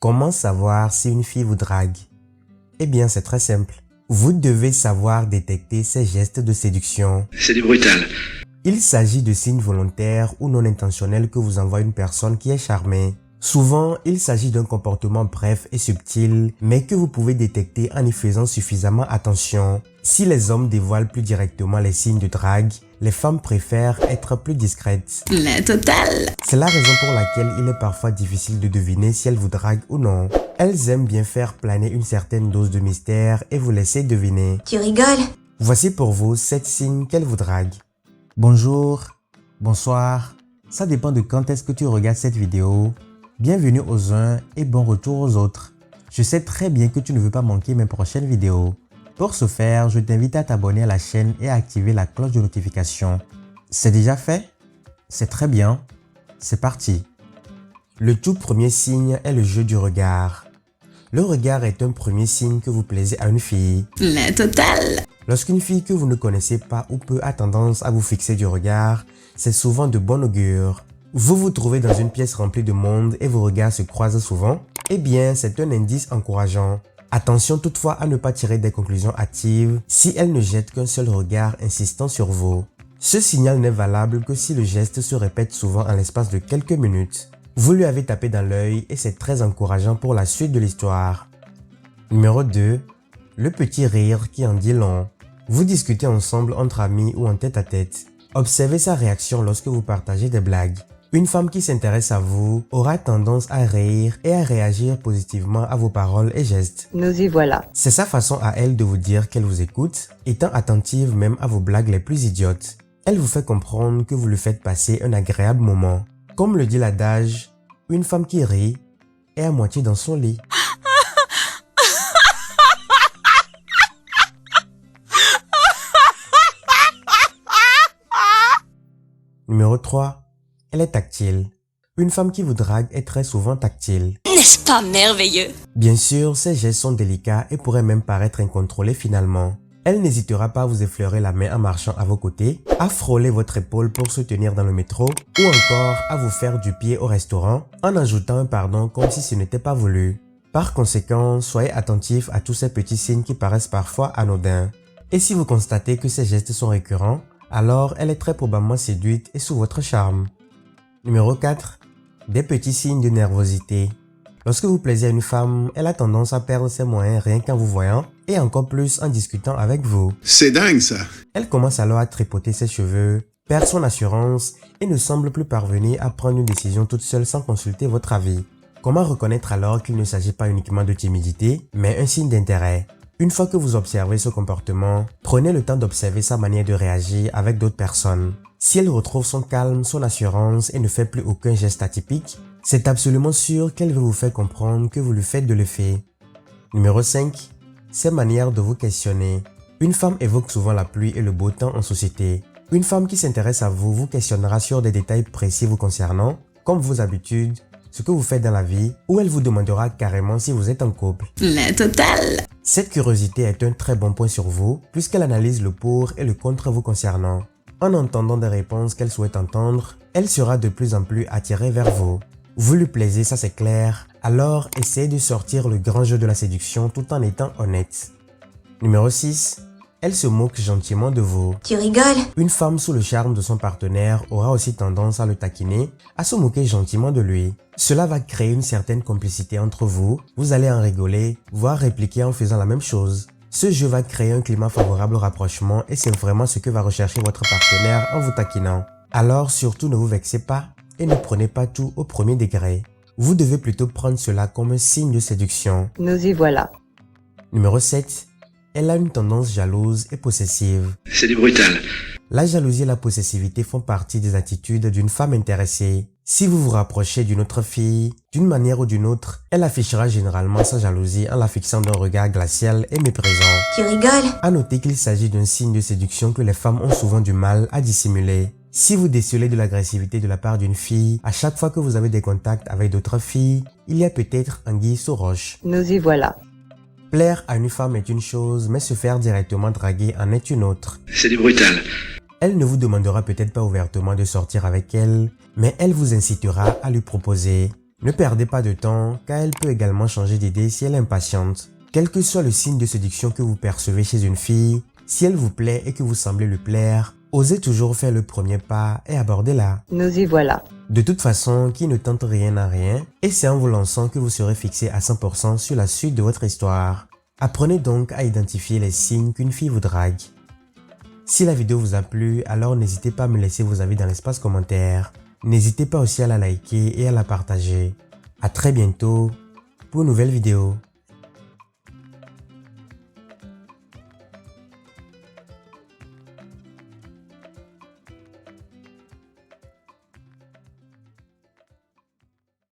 Comment savoir si une fille vous drague? Eh bien, c'est très simple. Vous devez savoir détecter ces gestes de séduction. C'est du brutal. Il s'agit de signes volontaires ou non intentionnels que vous envoie une personne qui est charmée. Souvent, il s'agit d'un comportement bref et subtil, mais que vous pouvez détecter en y faisant suffisamment attention. Si les hommes dévoilent plus directement les signes de drague, les femmes préfèrent être plus discrètes. La totale! C'est la raison pour laquelle il est parfois difficile de deviner si elles vous draguent ou non. Elles aiment bien faire planer une certaine dose de mystère et vous laisser deviner. Tu rigoles? Voici pour vous 7 signes qu'elles vous draguent. Bonjour, bonsoir, ça dépend de quand est-ce que tu regardes cette vidéo. Bienvenue aux uns et bon retour aux autres. Je sais très bien que tu ne veux pas manquer mes prochaines vidéos. Pour ce faire, je t'invite à t'abonner à la chaîne et à activer la cloche de notification. C'est déjà fait? C'est très bien. C'est parti. Le tout premier signe est le jeu du regard. Le regard est un premier signe que vous plaisez à une fille. La totale! Lorsqu'une fille que vous ne connaissez pas ou peu a tendance à vous fixer du regard, c'est souvent de bon augure. Vous vous trouvez dans une pièce remplie de monde et vos regards se croisent souvent? Eh bien, c'est un indice encourageant. Attention toutefois à ne pas tirer des conclusions hâtives si elle ne jette qu'un seul regard insistant sur vous. Ce signal n'est valable que si le geste se répète souvent en l'espace de quelques minutes. Vous lui avez tapé dans l'œil et c'est très encourageant pour la suite de l'histoire. Numéro 2. Le petit rire qui en dit long. Vous discutez ensemble entre amis ou en tête-à-tête. Observez sa réaction lorsque vous partagez des blagues. Une femme qui s'intéresse à vous aura tendance à rire et à réagir positivement à vos paroles et gestes. Nous y voilà. C'est sa façon à elle de vous dire qu'elle vous écoute, étant attentive même à vos blagues les plus idiotes. Elle vous fait comprendre que vous lui faites passer un agréable moment. Comme le dit l'adage, une femme qui rit est à moitié dans son lit. Numéro 3. Elle est tactile. Une femme qui vous drague est très souvent tactile. N'est-ce pas merveilleux? Bien sûr, ces gestes sont délicats et pourraient même paraître incontrôlés finalement. Elle n'hésitera pas à vous effleurer la main en marchant à vos côtés, à frôler votre épaule pour se tenir dans le métro ou encore à vous faire du pied au restaurant en ajoutant un pardon comme si ce n'était pas voulu. Par conséquent, soyez attentif à tous ces petits signes qui paraissent parfois anodins. Et si vous constatez que ces gestes sont récurrents, alors elle est très probablement séduite et sous votre charme. Numéro 4. Des petits signes de nervosité. Lorsque vous plaisez à une femme, elle a tendance à perdre ses moyens rien qu'en vous voyant et encore plus en discutant avec vous. C'est dingue ça. Elle commence alors à tripoter ses cheveux, perd son assurance et ne semble plus parvenir à prendre une décision toute seule sans consulter votre avis. Comment reconnaître alors qu'il ne s'agit pas uniquement de timidité, mais un signe d'intérêt? Une fois que vous observez ce comportement, prenez le temps d'observer sa manière de réagir avec d'autres personnes. Si elle retrouve son calme, son assurance et ne fait plus aucun geste atypique, c'est absolument sûr qu'elle veut vous faire comprendre que vous lui faites de l'effet. Numéro 5. Ses manières de vous questionner. Une femme évoque souvent la pluie et le beau temps en société. Une femme qui s'intéresse à vous vous questionnera sur des détails précis vous concernant, comme vos habitudes, ce que vous faites dans la vie, ou elle vous demandera carrément si vous êtes en couple. La totale! Cette curiosité est un très bon point sur vous, puisqu'elle analyse le pour et le contre vous concernant. En entendant des réponses qu'elle souhaite entendre, elle sera de plus en plus attirée vers vous. Vous lui plaisez, ça c'est clair, alors essayez de sortir le grand jeu de la séduction tout en étant honnête. Numéro 6. Elle se moque gentiment de vous. Tu rigoles? Une femme sous le charme de son partenaire aura aussi tendance à le taquiner, à se moquer gentiment de lui. Cela va créer une certaine complicité entre vous, vous allez en rigoler, voire répliquer en faisant la même chose. Ce jeu va créer un climat favorable au rapprochement et c'est vraiment ce que va rechercher votre partenaire en vous taquinant. Alors surtout ne vous vexez pas et ne prenez pas tout au premier degré. Vous devez plutôt prendre cela comme un signe de séduction. Nous y voilà. Numéro 7. Elle a une tendance jalouse et possessive. C'est du brutal. La jalousie et la possessivité font partie des attitudes d'une femme intéressée. Si vous vous rapprochez d'une autre fille, d'une manière ou d'une autre, elle affichera généralement sa jalousie en la fixant d'un regard glacial et méprisant. Tu rigoles? À noter qu'il s'agit d'un signe de séduction que les femmes ont souvent du mal à dissimuler. Si vous décelez de l'agressivité de la part d'une fille, à chaque fois que vous avez des contacts avec d'autres filles, il y a peut-être anguille sous roche. Nous y voilà. Plaire à une femme est une chose, mais se faire directement draguer en est une autre. C'est du brutal. Elle ne vous demandera peut-être pas ouvertement de sortir avec elle, mais elle vous incitera à lui proposer. Ne perdez pas de temps car elle peut également changer d'idée si elle est impatiente. Quel que soit le signe de séduction que vous percevez chez une fille, si elle vous plaît et que vous semblez lui plaire, osez toujours faire le premier pas et abordez-la. Nous y voilà. De toute façon, qui ne tente rien n'a rien et c'est en vous lançant que vous serez fixé à 100% sur la suite de votre histoire. Apprenez donc à identifier les signes qu'une fille vous drague. Si la vidéo vous a plu, alors n'hésitez pas à me laisser vos avis dans l'espace commentaire. N'hésitez pas aussi à la liker et à la partager. À très bientôt pour une nouvelle vidéo.